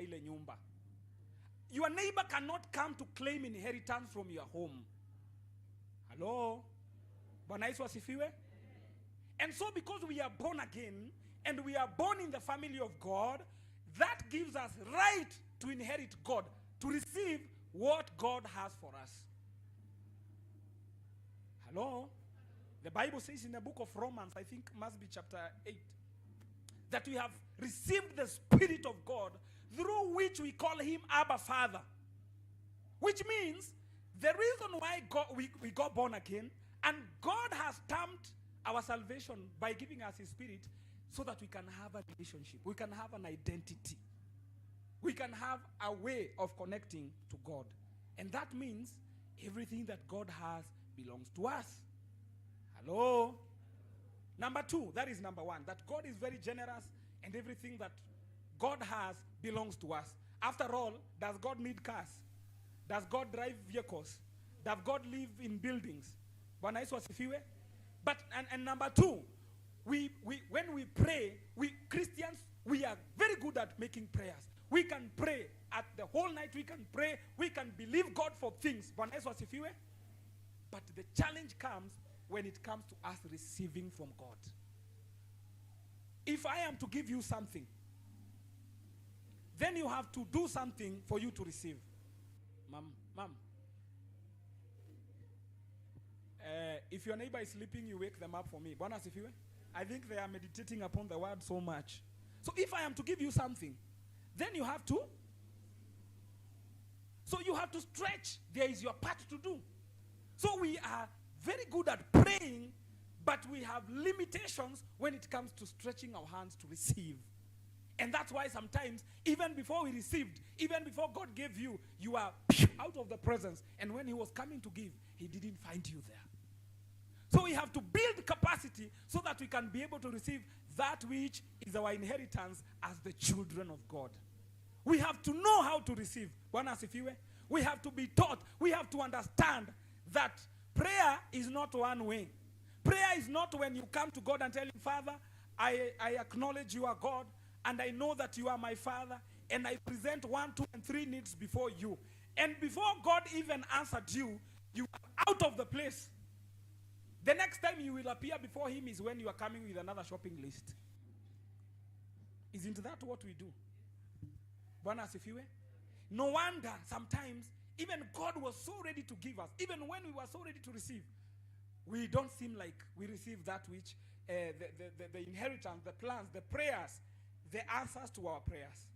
ile nyumba. Your neighbor cannot come to claim inheritance from your home. Hello? Bwana Yesu asifiwe? And so because we are born again and we are born in the family of God, that gives us right to inherit God, to receive what God has for us. Hello? The Bible says in the book of Romans, I think must be chapter 8, that we have received the Spirit of God through which we call him Abba Father. Which means the reason why we got born again, and God has stamped our salvation by giving us his Spirit so that we can have a relationship. We can have an identity. We can have a way of connecting to God. And that means everything that God has belongs to us. Hello? Number two, that is number one, that God is very generous and everything that God has belongs to us. After all, does God need cars? Does God drive vehicles? Does God live in buildings? Bwana Yesu asifiwe. But and number two, when we pray, we Christians, we are very good at making prayers. We can pray at the whole night. We can pray. We can believe God for things. Bwana Yesu asifiwe. But the challenge comes when it comes to us receiving from God. If I am to give you something, then you have to do something for you to receive. Mom. If your neighbor is sleeping, you wake them up for me. Bwana asifiwe. I think they are meditating upon the word so much. So if I am to give you something, then you have to. So you have to stretch. There is your part to do. So we are very good at praying, but we have limitations when it comes to stretching our hands to receive. And that's why sometimes, even before we received, even before God gave you, you are out of the presence. And when he was coming to give, he didn't find you there. So we have to build capacity so that we can be able to receive that which is our inheritance as the children of God. We have to know how to receive. Bwana asifiwe. We have to be taught. We have to understand that prayer is not one way. Prayer is not when you come to God and tell him, Father, I acknowledge you are God, and I know that you are my Father, and I present 1, 2, and 3 needs before you. And before God even answered you, you are out of the place. The next time you will appear before him is when you are coming with another shopping list. Isn't that what we do? Bwana asifiwe. No wonder sometimes even God was so ready to give us, even when we were so ready to receive, we don't seem like we receive that which, the inheritance, the plans, the prayers, the answers to our prayers.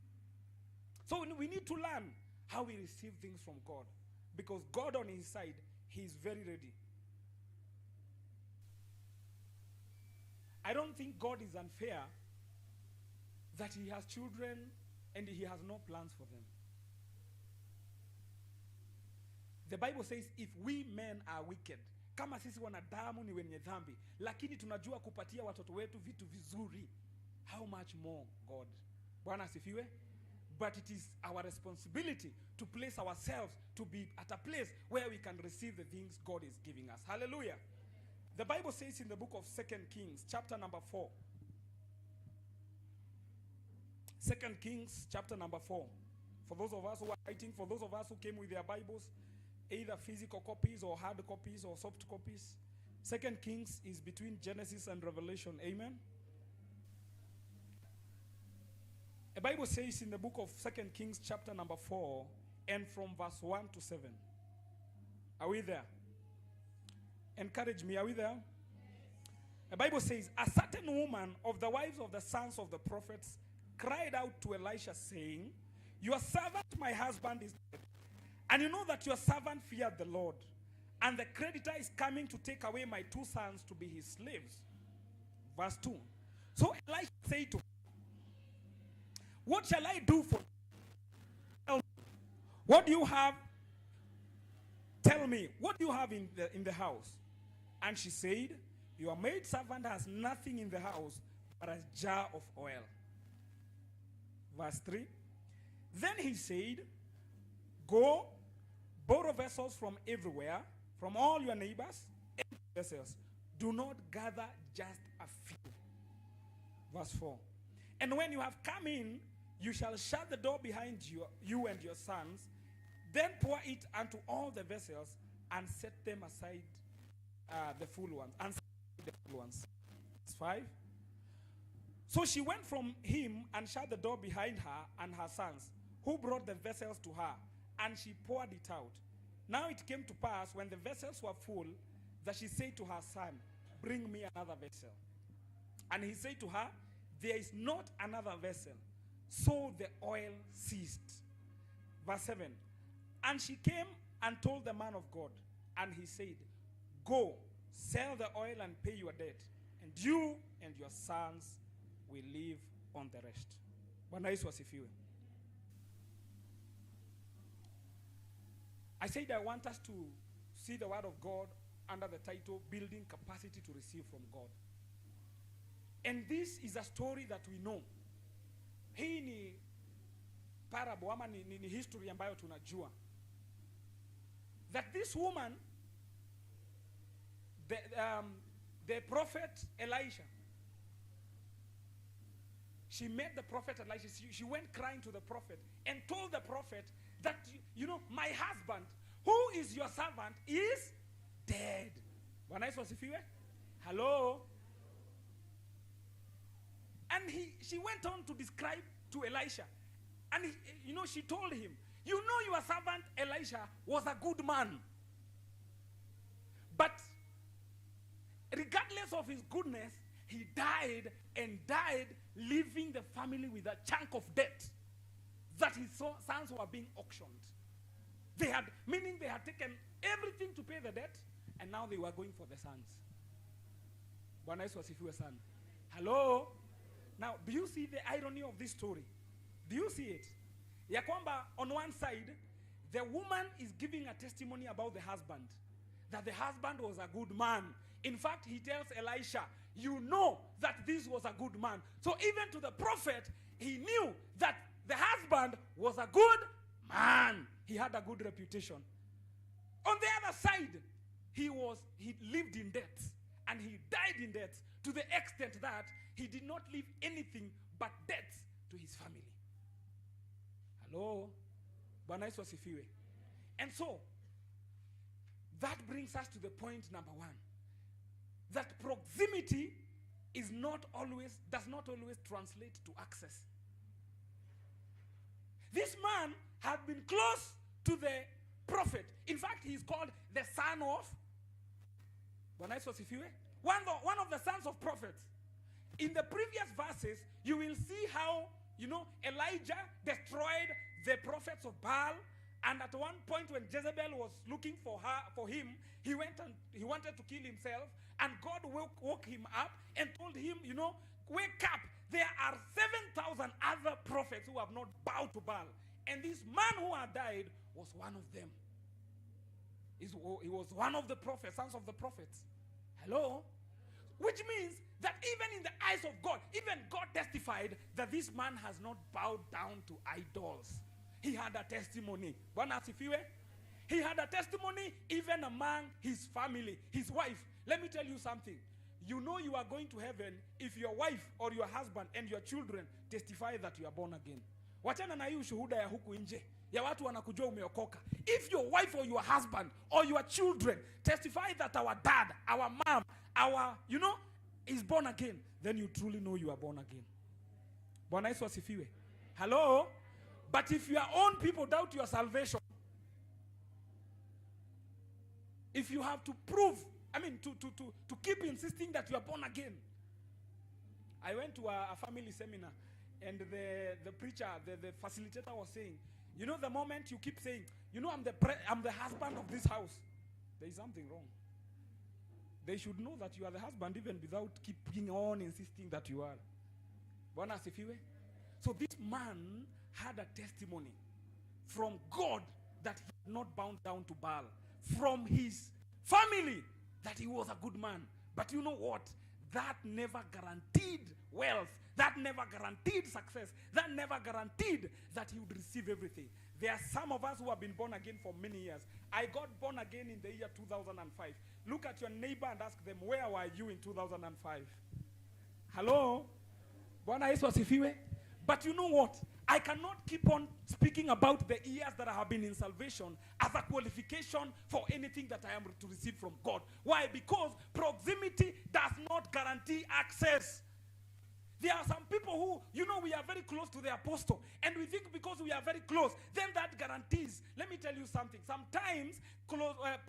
So we need to learn how we receive things from God, because God on his side, he is very ready. I don't think God is unfair that he has children and he has no plans for them. The Bible says if we men are wicked, kama sisi wanadamu ni wenye dhambi, lakini tunajua kupatia watoto wetu vitu vizuri, how much more God? Bwana asifiwe. But it is our responsibility to place ourselves to be at a place where we can receive the things God is giving us. Hallelujah. The Bible says in the book of 2 Kings, chapter number 4. 2 Kings, chapter number 4. For those of us who are writing, for those of us who came with their Bibles, either physical copies or hard copies or soft copies, 2 Kings is between Genesis and Revelation. Amen. The Bible says in the book of 2 Kings, chapter number 4, and from verse 1 to 7. Are we there? Encourage me. Are we there? Yes. The Bible says, a certain woman of the wives of the sons of the prophets cried out to Elisha, saying, your servant, my husband, is dead. And you know that your servant feared the Lord. And the creditor is coming to take away my 2 sons to be his slaves. Verse 2. So Elisha said to her, what shall I do for you? What do you have? Tell me, what do you have in the house? And she said, your maidservant has nothing in the house but a jar of oil. Verse 3. Then he said, go, borrow vessels from everywhere, from all your neighbors, and vessels. Do not gather just a few. Verse 4. And when you have come in, You shall shut the door behind you and your sons, then pour it unto all the vessels, and set them aside the full ones. And the full ones. 5. So she went from him and shut the door behind her and her sons, who brought the vessels to her, and she poured it out. Now it came to pass, when the vessels were full, that she said to her son, bring me another vessel. And he said to her, there is not another vessel. So the oil ceased. Verse 7. And she came and told the man of God, and he said, go, sell the oil and pay your debt, and you and your sons will live on the rest. Bwana Yesu asifiwe. I said I want us to see the word of God under the title, Building Capacity to Receive from God. And this is a story that we know. Hii ni parable ama ni history ambayo tunajua. That this woman, the prophet Elisha, she met the prophet Elisha. She went crying to the prophet and told the prophet that, my husband, who is your servant, is dead. Bwana Yesu asifiwe. Hello. And she went on to describe to Elisha. And she told him, your servant Elisha was a good man. But regardless of his goodness, he died leaving the family with a chunk of debt that his sons were being auctioned. Meaning they had taken everything to pay the debt, and now they were going for the sons. Bwana Yesu asifiwe sana. Hello? Now, do you see the irony of this story? Do you see it? Ya kwamba, on one side, the woman is giving a testimony about the husband. That the husband was a good man. In fact, he tells Elisha, you know that this was a good man. So even to the prophet, he knew that the husband was a good man. He had a good reputation. On the other side, he lived in debt. And he died in debt to the extent that he did not leave anything but debt to his family. Hello? Bwana Yesu asifiwe. And so, that brings us to the point number 1. That proximity does not always translate to access. This man had been close to the prophet. In fact, he is called the son of Bwana Yesu asifiwe. One of the sons of prophets. In the previous verses, you will see how, Elijah destroyed the prophets of Baal. And at one point when Jezebel was looking for him, he wanted to kill himself. And God woke him up and told him, wake up. There are 7,000 other prophets who have not bowed to Baal. And this man who had died was one of them. He was one of the prophets, sons of the prophets. Hello? Which means that even in the eyes of God, even God testified that this man has not bowed down to idols. He had a testimony. Bwana asifiwe. He had a testimony even among his family, his wife. Let me tell you something. You know you are going to heaven if your wife or your husband and your children testify that you are born again. Wachana na hii ushuhuda ya huku nje. Ya watu wanakujua umeokoka. If your wife or your husband or your children testify that our dad, our mom, is born again, then you truly know you are born again. Bwana Yesu asifiwe. Hello? But if your own people doubt your salvation, if you have to prove, to keep insisting that you are born again. I went to a family seminar, and the preacher, the facilitator was saying, the moment you keep saying, I'm the husband of this house, there is something wrong. They should know that you are the husband even without keeping on insisting that you are. Bwana asifiwe. So this man had a testimony from God that he had not bound down to Baal. From his family that he was a good man. But you know what? That never guaranteed wealth. That never guaranteed success. That never guaranteed that he would receive everything. There are some of us who have been born again for many years. I got born again in the year 2005. Look at your neighbor and ask them, where were you in 2005? Hello? Bwana Yesu asifiwe. But you know what? I cannot keep on speaking about the years that I have been in salvation as a qualification for anything that I am to receive from God. Why? Because proximity does not guarantee access. There are some people who, we are very close to the apostle, and we think because we are very close, then that guarantees. Let me tell you something. Sometimes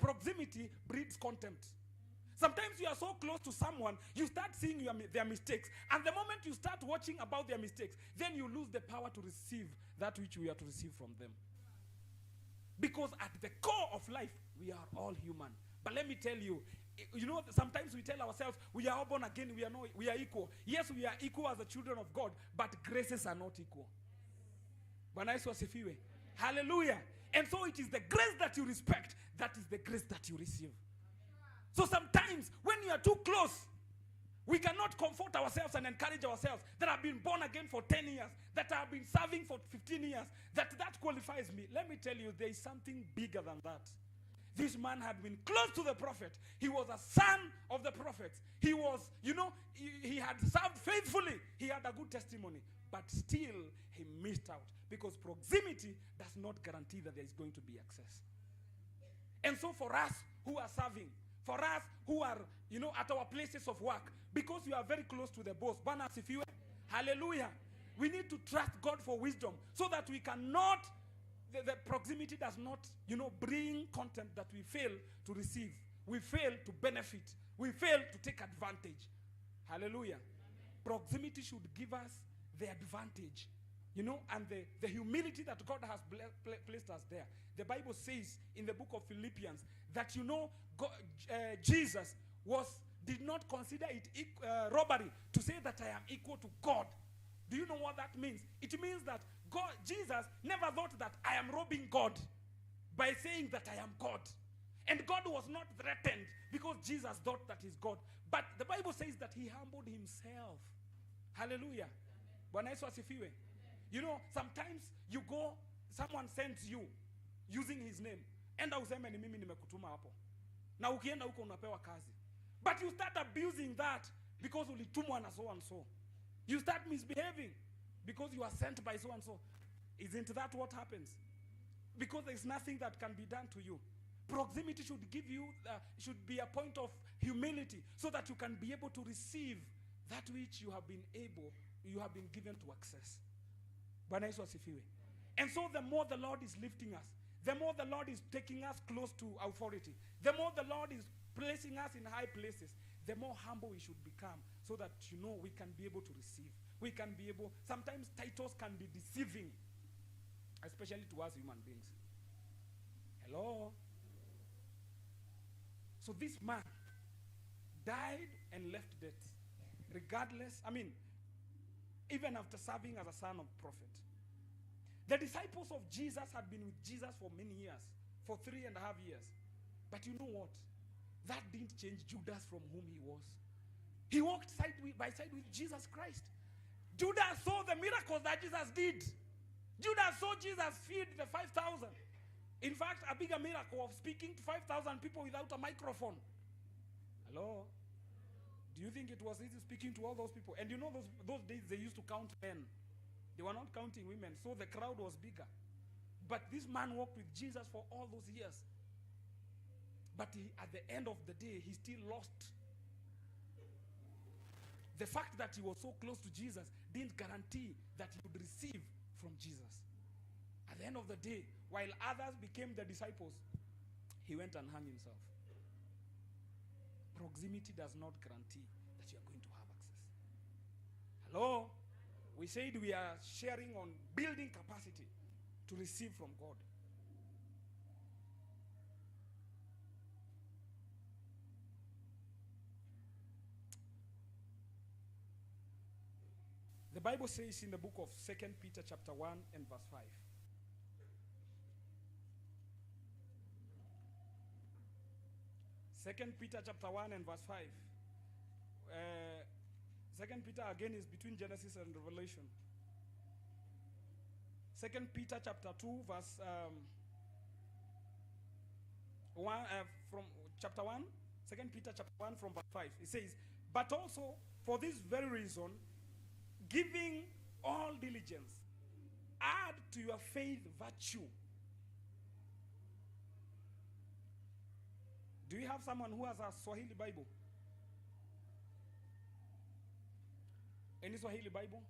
proximity breeds contempt. Sometimes you are so close to someone, you start seeing their mistakes. And the moment you start watching about their mistakes, then you lose the power to receive that which we are to receive from them. Because at the core of life, we are all human. But let me tell you, sometimes we tell ourselves, we are all born again, we are equal. Yes, we are equal as the children of God, but graces are not equal. Bwana Yesu asifiwe. Hallelujah. And so it is the grace that you respect, that is the grace that you receive. So sometimes when you are too close, we cannot comfort ourselves and encourage ourselves that I've been born again for 10 years, that I've been serving for 15 years, that qualifies me. Let me tell you, there is something bigger than that. This man had been close to the prophet. He was a son of the prophet. He was, he had served faithfully. He had a good testimony. But still, he missed out. Because proximity does not guarantee that there is going to be access. And so for us who are serving, for us who are, at our places of work, because we are very close to the boss, hallelujah, we need to trust God for wisdom so that we cannot, the proximity does not, bring content that we fail to receive. We fail to benefit. We fail to take advantage. Hallelujah. Proximity should give us the advantage, and the humility that God has placed us there. The Bible says in the book of Philippians that, God, Jesus did not consider it robbery to say that I am equal to God. Do you know what that means? It means that Jesus never thought that I am robbing God by saying that I am God. And God was not threatened because Jesus thought that he's God. But the Bible says that he humbled himself. Hallelujah. Bwana Yesu asifiwe. Sometimes you go, someone sends you using his name. Enda useme ni mimi nimekutuma hapo. Na ukienda huko unapewa kazi. But you start abusing that because ulitumwa na so and so. You start misbehaving because you are sent by so and so. Isn't that what happens? Because there is nothing that can be done to you. Proximity should give you, should be a point of humility so that you can be able to receive that which you have been given to access. Bwana Yesu asifiwe. And so the more the Lord is lifting us, the more the Lord is taking us close to authority, the more the Lord is placing us in high places, the more humble we should become so that, we can be able to receive. We can be able, sometimes titles can be deceiving, especially to us human beings. Hello? So this man died and left death. Regardless, even after serving as a son of prophet. The disciples of Jesus had been with Jesus for many years, for 3.5 years. But you know what? That didn't change Judas from whom he was. He walked side by side with Jesus Christ. Judas saw the miracles that Jesus did. Judas saw Jesus feed the 5,000. In fact, a bigger miracle of speaking to 5,000 people without a microphone. Hello? Do you think it was easy speaking to all those people? And those days they used to count men. They were not counting women, so the crowd was bigger. But this man walked with Jesus for all those years. But at the end of the day, he still lost. The fact that he was so close to Jesus didn't guarantee that he would receive from Jesus. At the end of the day, while others became the disciples, he went and hung himself. Proximity does not guarantee that you are going to have access. Hello? We said we are sharing on building capacity to receive from God. The Bible says in the book of 2 Peter chapter 1 and verse 5. 2 Peter chapter 1 and verse 5. 2 Peter again is between Genesis and Revelation. 2 Peter chapter 2 verse 1 from chapter 1. 2 Peter chapter 1 from verse 5. It says, but also for this very reason, giving all diligence, to your faith virtue. Do you have someone who has a Swahili Bible? Any Swahili Bible?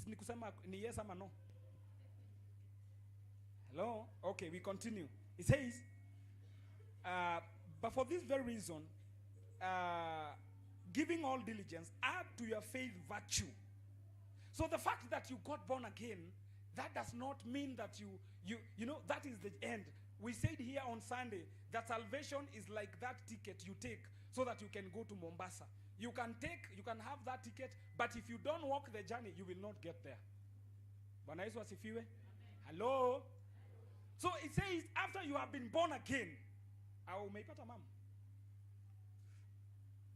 Ni kusema ni yes ama no? Hello? Okay, we continue. It says, but for this very reason, giving all diligence, add to your faith virtue. So the fact that you got born again, that does not mean that you know, that is the end. We said here on Sunday that salvation is like that ticket you take so that you can go to Mombasa. You can have that ticket, but if you don't walk the journey, you will not get there. Bwana Yesu asifiwe. Hello? So it says, after you have been born again, au umeipata mama?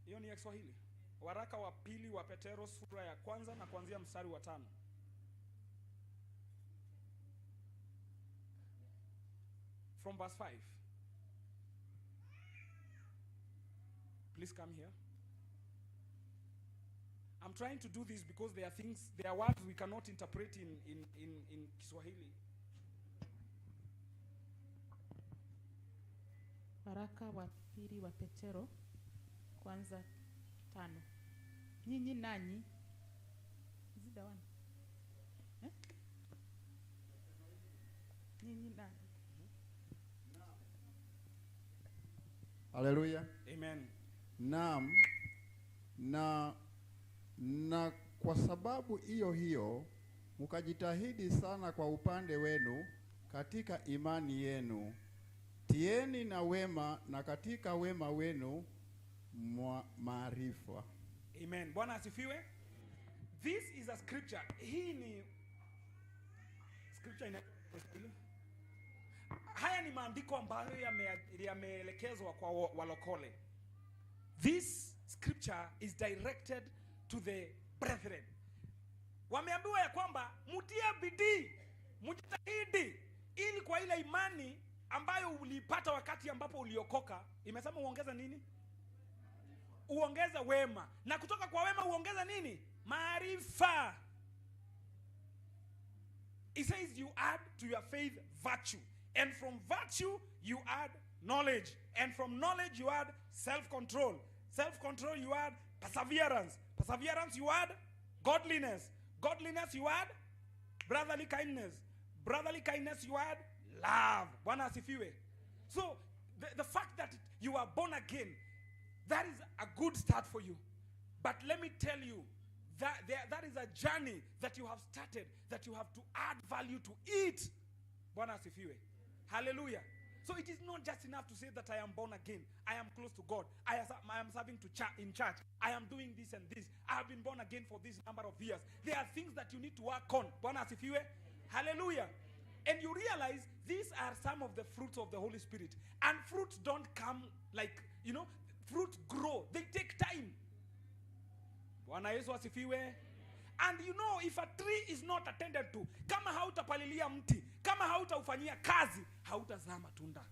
Hiyo ni ya Kiswahili. Waraka wa pili wa Petero sura ya kwanza na kuanzia mstari wa 5. From verse 5. Please come here. I'm trying to do this because there are words we cannot interpret in Kiswahili. Waraka wa pili wa Petero kwanza 5. Nyinyi nanyi zida wana. Nyinyi nanyi. Haleluya. Amen. Naam. Na kwa sababu hiyo mkajitahidi sana kwa upande wenu katika imani yenu. Tieni na wema, na katika wema wenu maarifa. Amen. Bwana asifiwe. This is a scripture. Hii ni scripture haya ni maandiko ambayo yameelekezwa kwa walokole. This scripture is directed to the brethren. Wameambiwa ya kwamba mutie bidii, mjitahidi ili kwa ile imani ambayo ulipata wakati ambapo uliokoka, imesema uongeze nini? Uongeze wema. Na kutoka kwa wema uongeze nini? Maarifa. It says you add to your faith virtue. And from virtue you add knowledge. And from knowledge you add self-control. Self-control you add perseverance. Perseverance you add godliness. Godliness you add brotherly kindness. Brotherly kindness you add love. Bwana asifiwe. So the fact that you are born again, that is a good start for you. But let me tell you that that is a journey that you have started, that you have to add value to it. Bwana asifiwe. Hallelujah. So it is not just enough to say that I am born again. I am close to God. I am serving in church. I am doing this and this. I have been born again for this number of years. There are things that you need to work on. Bwana asifiwe. Hallelujah. And you realize these are some of the fruits of the Holy Spirit. And fruits don't come like, you know, fruits grow. They take time. Bwana Yesu asifiwe. And you know, if a tree is not attended to, kama hautapalilia mti, kama hautaufanyia kazi, hautazaa matunda.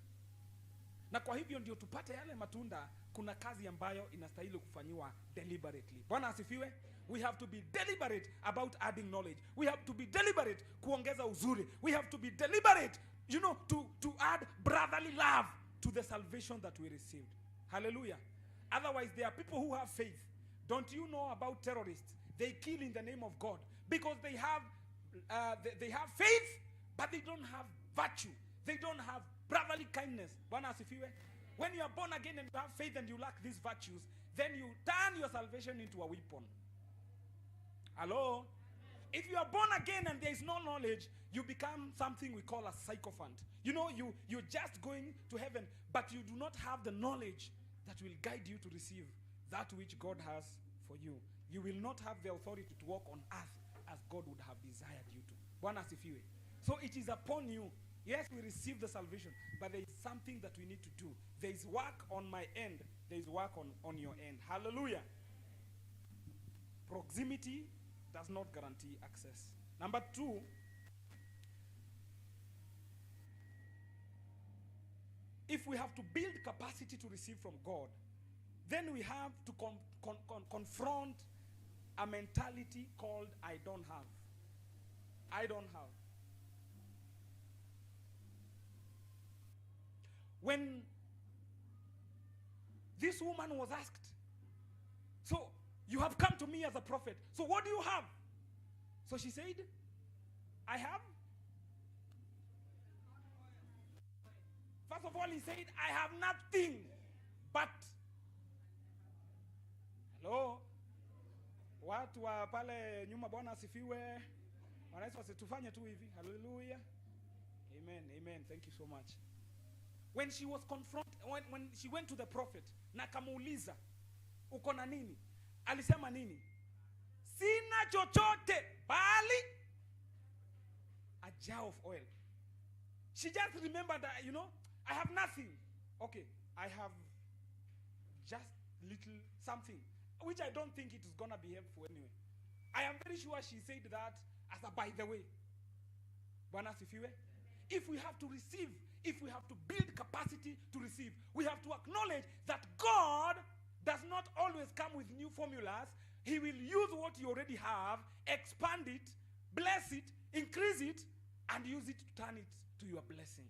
Na kwa hivyo ndio tupate yale matunda, kuna kazi ambayo inastahili kufanyiwa deliberately. Bwana asifiwe. We have to be deliberate about adding knowledge. We have to be deliberate kuongeza uzuri. We have to be deliberate, you know, to add brotherly love to the salvation that we received. Hallelujah. Otherwise, there are people who have faith. Don't you know about terrorists? They kill in the name of God because they have faith, but they don't have virtue. They don't have brotherly kindness. Bwana asifiwe. When you are born again and you have faith and you lack these virtues, then you turn your salvation into a weapon. Hello? If you are born again and there is no knowledge, you become something we call a sycophant. You know, you're just going to heaven, but you do not have the knowledge that will guide you to receive that which God has for you. You will not have the authority to walk on earth as God would have desired you to. Bwana asifiwe. So it is upon you. Yes, we receive the salvation, but there is something that we need to do. There is work on my end. There is work on your end. Hallelujah. Proximity does not guarantee access. Number 2, if we have to build capacity to receive from God, then we have to confront a mentality called I don't have. I don't have. When this woman was asked, so you have come to me as a prophet, so what do you have? So she said, I have. First of all, he said, I have nothing but. Hello? Watu wa pale nyuma, Bwana asifiwe. Wanaweza wasitufanye tu hivi. Hallelujah. Amen. Amen. Thank you so much. When she was confronted, when she went to the prophet, na kamuuliza, uko na nini? Alisema nini? Sina chochote bali a jar of oil. She just remembered that, I have nothing. Okay, I have just little something, which I don't think it is going to be helpful anyway. I am very sure she said that as a by the way. Bwana asifiwe. If we have to receive, if we have to build capacity to receive, we have to acknowledge that God does not always come with new formulas. He will use what you already have, expand it, bless it, increase it, and use it to turn it to your blessing.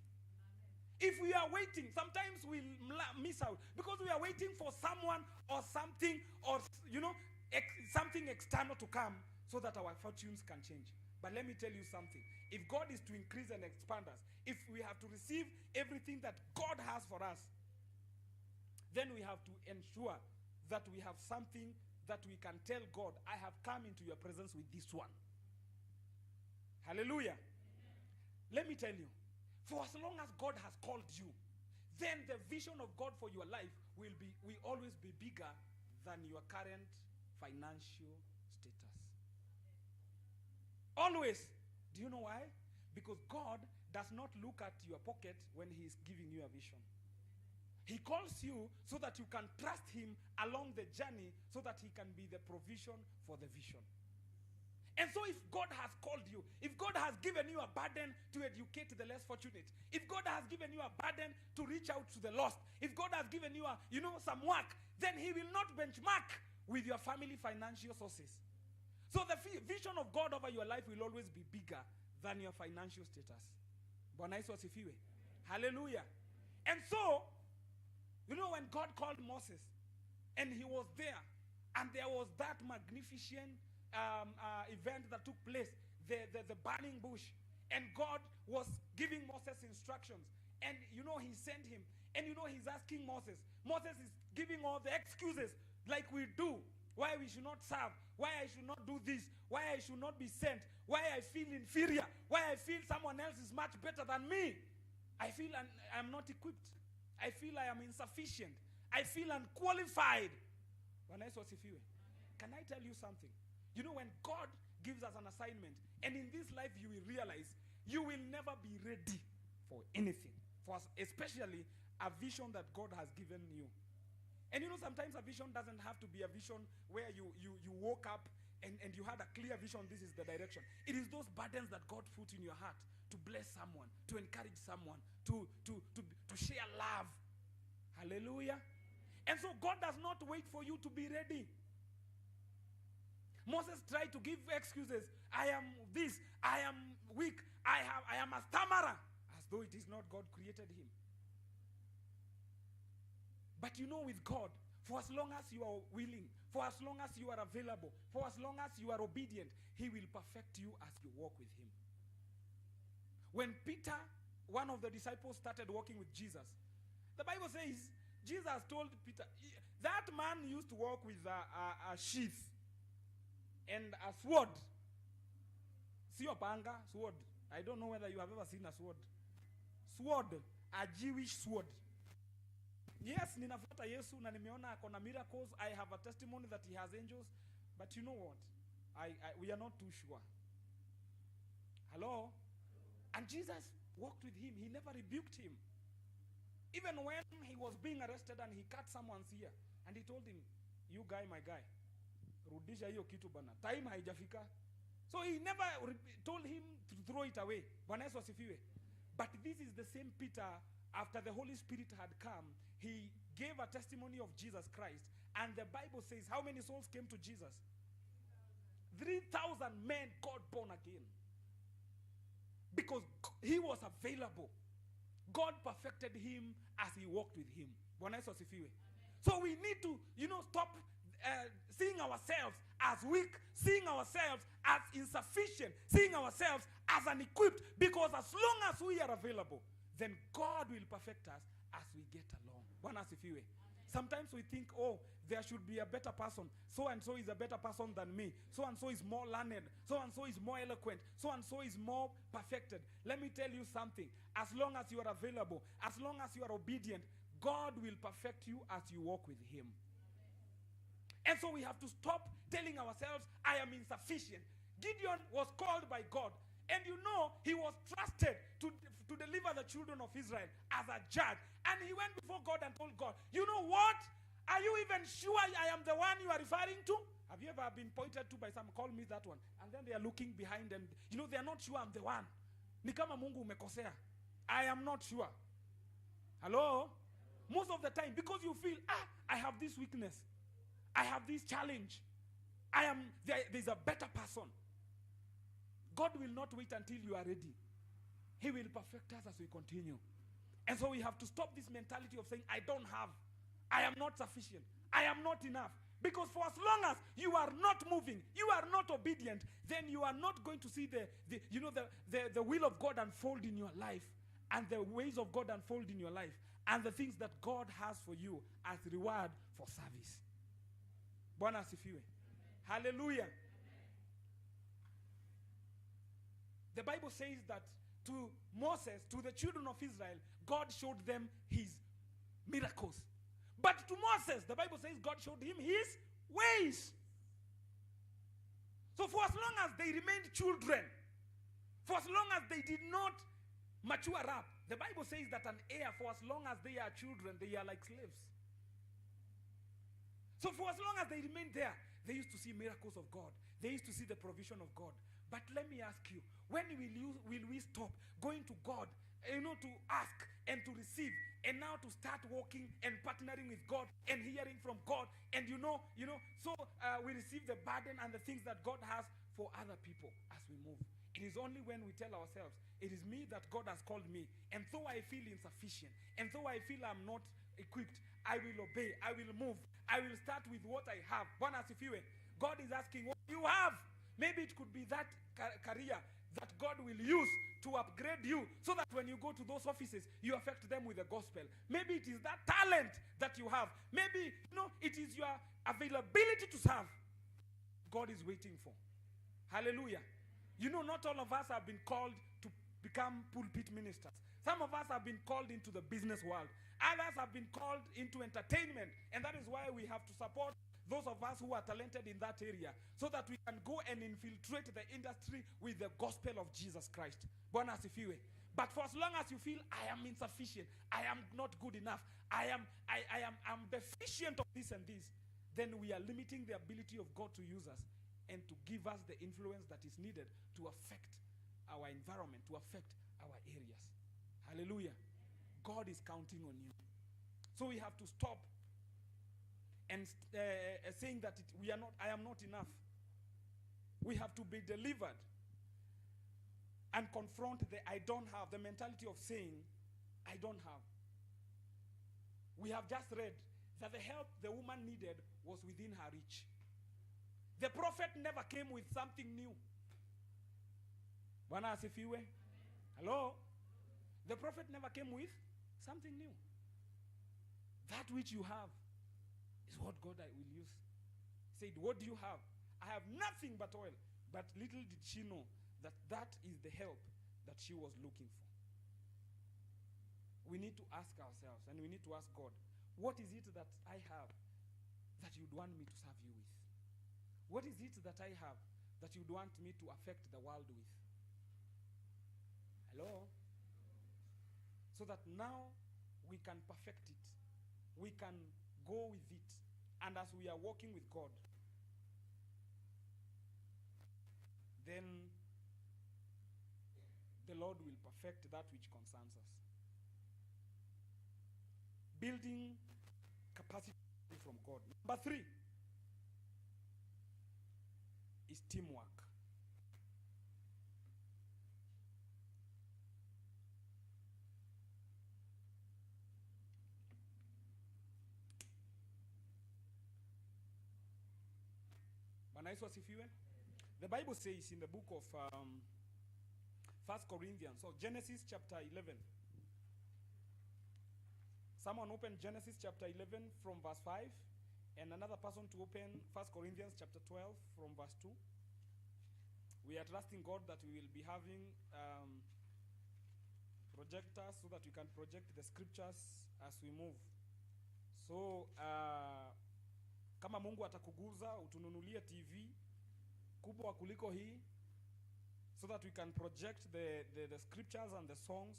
If we are waiting, sometimes we'll miss out because we are waiting for someone or something or, something external to come so that our fortunes can change. But let me tell you something. If God is to increase and expand us, if we have to receive everything that God has for us, then we have to ensure that we have something that we can tell God, I have come into your presence with this one. Hallelujah. Amen. Let me tell you, for as long as God has called you, then the vision of God for your life will always be bigger than your current financial status. Always. Do you know why? Because God does not look at your pocket when he is giving you a vision. He calls you so that you can trust him along the journey so that he can be the provision for the vision. And so if God has called you, if God has given you a burden to educate the less fortunate, if God has given you a burden to reach out to the lost, if God has given you some work, then he will not benchmark with your family financial sources. So the vision of God over your life will always be bigger than your financial status. Bwana Yesu asifiwe. Hallelujah. And so, when God called Moses, and he was there, and there was that magnificent event that took place, the burning bush, and God was giving Moses instructions, and he sent him, and he's asking Moses is giving all the excuses like we do, why we should not serve, why I should not do this, why I should not be sent, why I feel inferior, why I feel someone else is much better than me. I feel I'm not equipped. I feel I am insufficient. I feel unqualified. Can I tell you something? When God gives us an assignment, and in this life you will realize you will never be ready for anything, especially a vision that God has given you. And sometimes a vision doesn't have to be a vision where you woke up and you had a clear vision, this is the direction. It is those burdens that God put in your heart to bless someone, to encourage someone, to share love. Hallelujah. And so God does not wait for you to be ready. Moses tried to give excuses. I am this, I am weak, I am a stammerer, as though it is not God created him. But with God, for as long as you are willing, for as long as you are available, for as long as you are obedient, he will perfect you as you walk with him. When Peter, one of the disciples, started walking with Jesus, the Bible says, Jesus told Peter, that man used to walk with a sheath and a sword. See your panga, sword. I don't know whether you have ever seen a sword. Sword, a Jewish sword. Yes, ninafuata Yesu na nimeona akona miracles. I have a testimony that he has angels. But you know what? We are not too sure. Hello? And Jesus walked with him. He never rebuked him. Even when he was being arrested and he cut someone's ear, and he told him, you guy, my guy, rudisha hiyo kitu bana. Time haijafika. So he never told him to throw it away. Bwana Yesu asifiwe. But this is the same Peter, after the Holy Spirit had come, he gave a testimony of Jesus Christ. And the Bible says, how many souls came to Jesus? 3,000 men got born again. Because he was available. God perfected him as he walked with him. Bwana Yesu asifiwe. So we need to, stop seeing ourselves as weak, seeing ourselves as insufficient, seeing ourselves as unequipped. Because as long as we are available, then God will perfect us as we get along. Bwana asifiwe. Sometimes we think, oh, there should be a better person. So and so is a better person than me. So and so is more learned. So and so is more eloquent. So and so is more perfected. Let me tell you something. As long as you are available, as long as you are obedient, God will perfect you as you walk with him. And so we have to stop telling ourselves, I am insufficient. Gideon was called by God. And he was trusted to deliver the children of Israel as a judge. And he went before God and told God, you know what? Are you even sure I am the one you are referring to? Have you ever been pointed to by some, call me that one? And then they are looking behind and, they are not sure I'm the one. Ni kama Mungu umekosea. I am not sure. Hello? Most of the time, because you feel, I have this weakness. I have this challenge. There's a better person. God will not wait until you are ready. He will perfect us as we continue. And so we have to stop this mentality of saying, I don't have. I am not sufficient. I am not enough. Because for as long as you are not moving, you are not obedient, then you are not going to see the will of God unfold in your life, and the ways of God unfold in your life, and the things that God has for you as reward for service. Bwana asifiwe. Hallelujah. The Bible says that to Moses, to the children of Israel, God showed them his miracles. But to Moses, the Bible says God showed him his ways. So for as long as they remained children, for as long as they did not mature up, the Bible says that an heir, for as long as they are children, they are like slaves. So for as long as they remained there, they used to see miracles of God. They used to see the provision of God. But let me ask you, when will we stop going to God, to ask and to receive, and now to start walking and partnering with God and hearing from God, and so we receive the burden and the things that God has for other people as we move. It is only when we tell ourselves, it is me that God has called me, and though I feel insufficient, and though I feel I'm not equipped, I will obey, I will move, I will start with what I have. Bwana asifiwe. God is asking, what do you have? Maybe it could be that career that God will use to upgrade you, so that when you go to those offices, you affect them with the gospel. Maybe it is that talent that you have. Maybe, it is your availability to serve. God is waiting for. Hallelujah. Not all of us have been called to become pulpit ministers. Some of us have been called into the business world. Others have been called into entertainment. And that is why we have to support those of us who are talented in that area, so that we can go and infiltrate the industry with the gospel of Jesus Christ. Bwana asifiwe. But for as long as you feel, I am insufficient, I am not good enough, I'm deficient of this and this, then we are limiting the ability of God to use us and to give us the influence that is needed to affect our environment, to affect our areas. Hallelujah. God is counting on you. So we have to stop and saying that I am not enough. We have to be delivered and confront the I don't have, the mentality of saying I don't have. We have just read that the help the woman needed was within her reach. The prophet never came with something new. Bwana asifiwe. Hello? The prophet never came with something new. That which you have is what God will use. He said, what do you have? I have nothing but oil. But little did she know that that is the help that she was looking for. We need to ask ourselves, and we need to ask God, what is it that I have that you'd want me to serve you with? What is it that I have that you'd want me to affect the world with? Hello? So that now we can perfect it. We can go with it. And as we are walking with God, then the Lord will perfect that which concerns us. Building capacity from God. Number 3. is teamwork. Bwana Yesu asifiwe. The Bible says in the book of 1 Corinthians, so Genesis chapter 11. Someone open Genesis chapter 11 from verse 5, and another person to open 1 Corinthians chapter 12 from verse 2. We are trusting God that we will be having projectors so that we can project the scriptures as we move. So kama Mungu atakuguza utununulie TV kubwa kuliko hii, so that we can project the scriptures and the songs,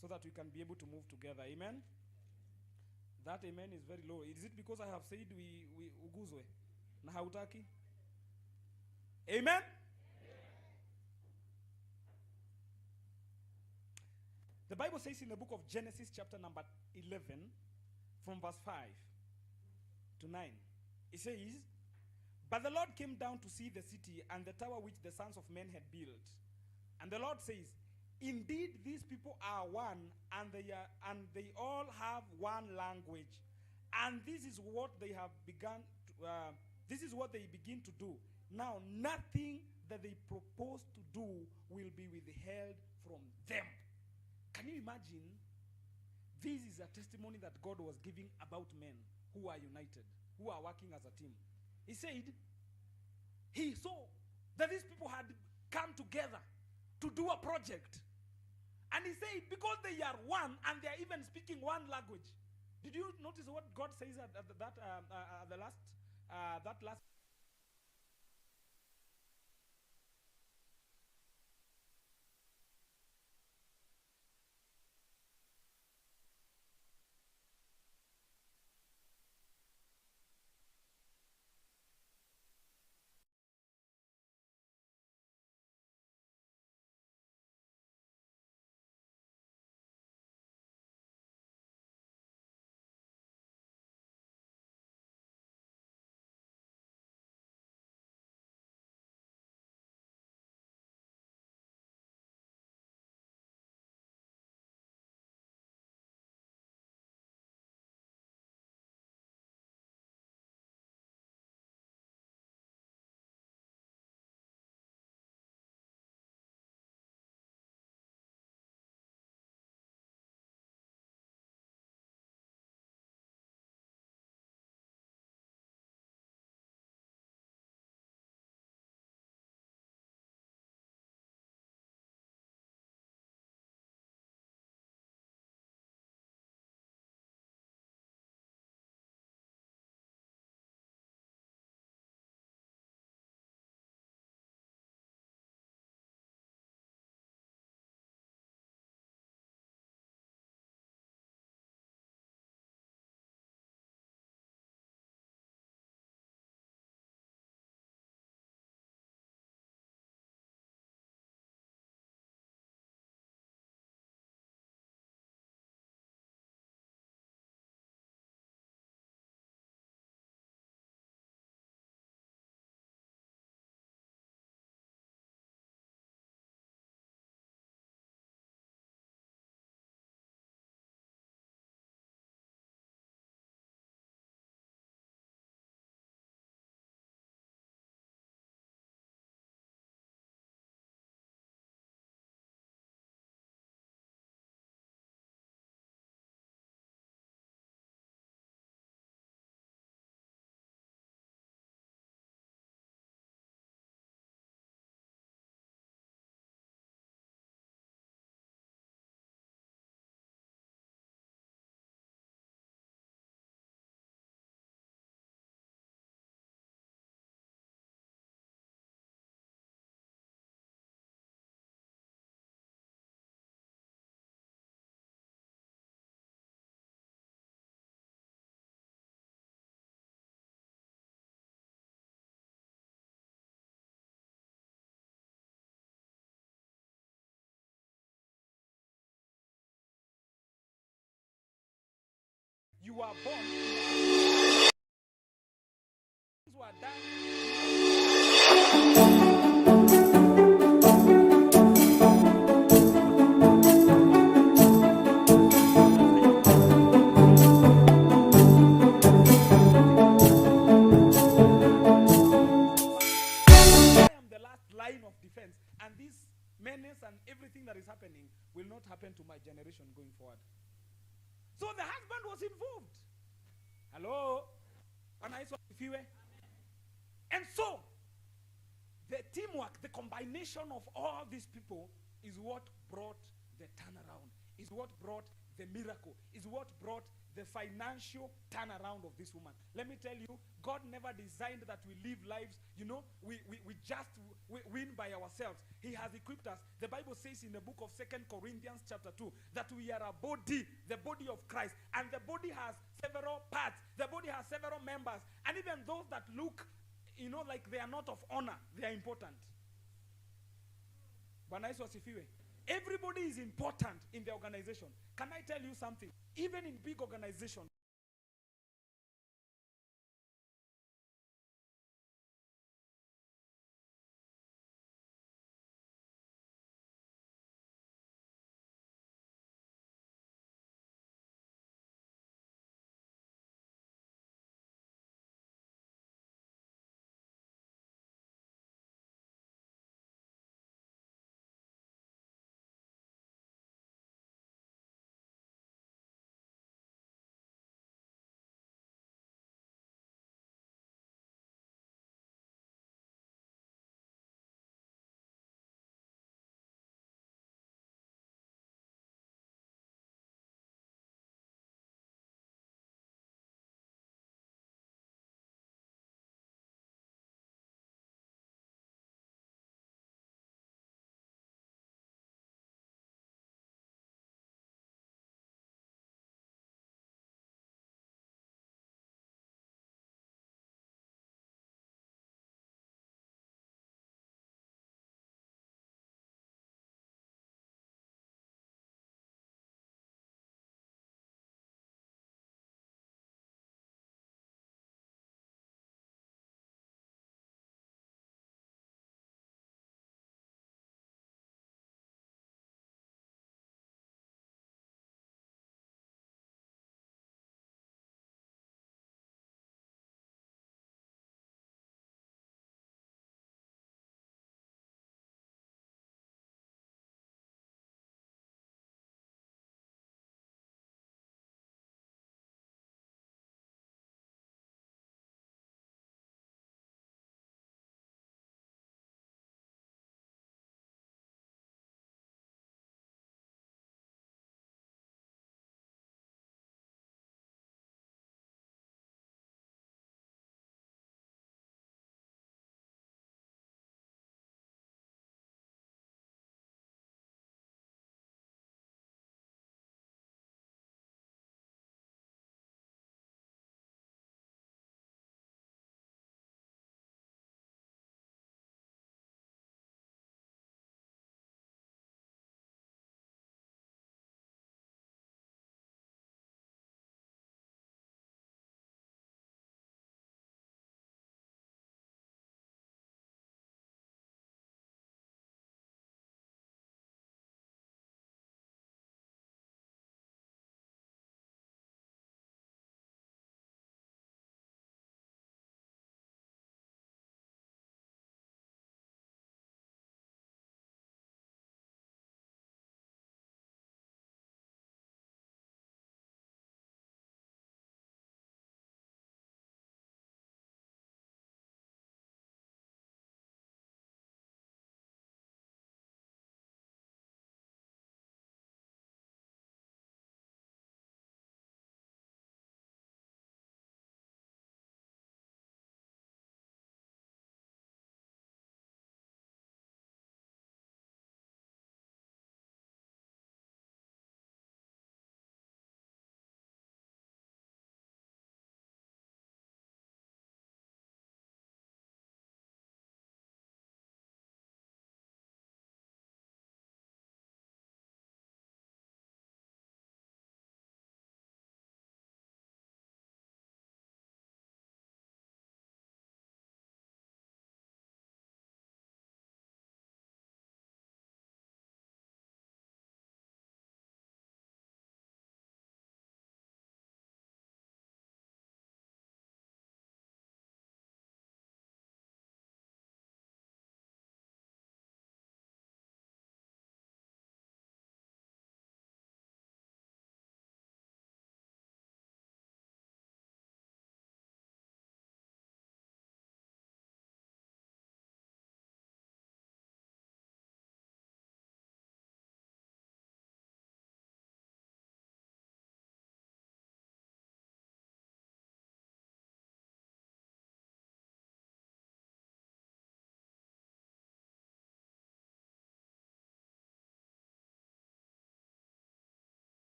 so that we can be able to move together. Amen. That amen is very low. Is it because I have said we uguzwe na hautaki? Amen. The Bible says in the book of Genesis chapter number 11 from verse 5 to 9. It says, "But the Lord came down to see the city and the tower which the sons of men had built. And the Lord says, Indeed, these people are one, and they all have one language. And this is what they have begun to, this is what they begin to do. Now, nothing that they propose to do will be withheld from them." Can you imagine? This is a testimony that God was giving about men who are united, who are working as a team. He said, he saw that these people had come together to do a project. And he said, because they are one and they are even speaking one language. Did you notice what God says at that last? You are born. Things were done. defense, and this menace and everything that is happening will not happen to my generation going forward. So the husband was involved. Hello? And so, the teamwork, the combination of all these people is what brought the turnaround, is what brought the miracle, is what brought the financial turnaround of this woman. Let me tell you, God never designed that we live lives, we just win by ourselves. He has equipped us. The Bible says in the book of 2 Corinthians chapter 2 that we are a body, the body of Christ. And the body has several parts. The body has several members. And even those that look, like they are not of honor, they are important. Everybody is important in the organization. Can I tell you something? Even in big organizations,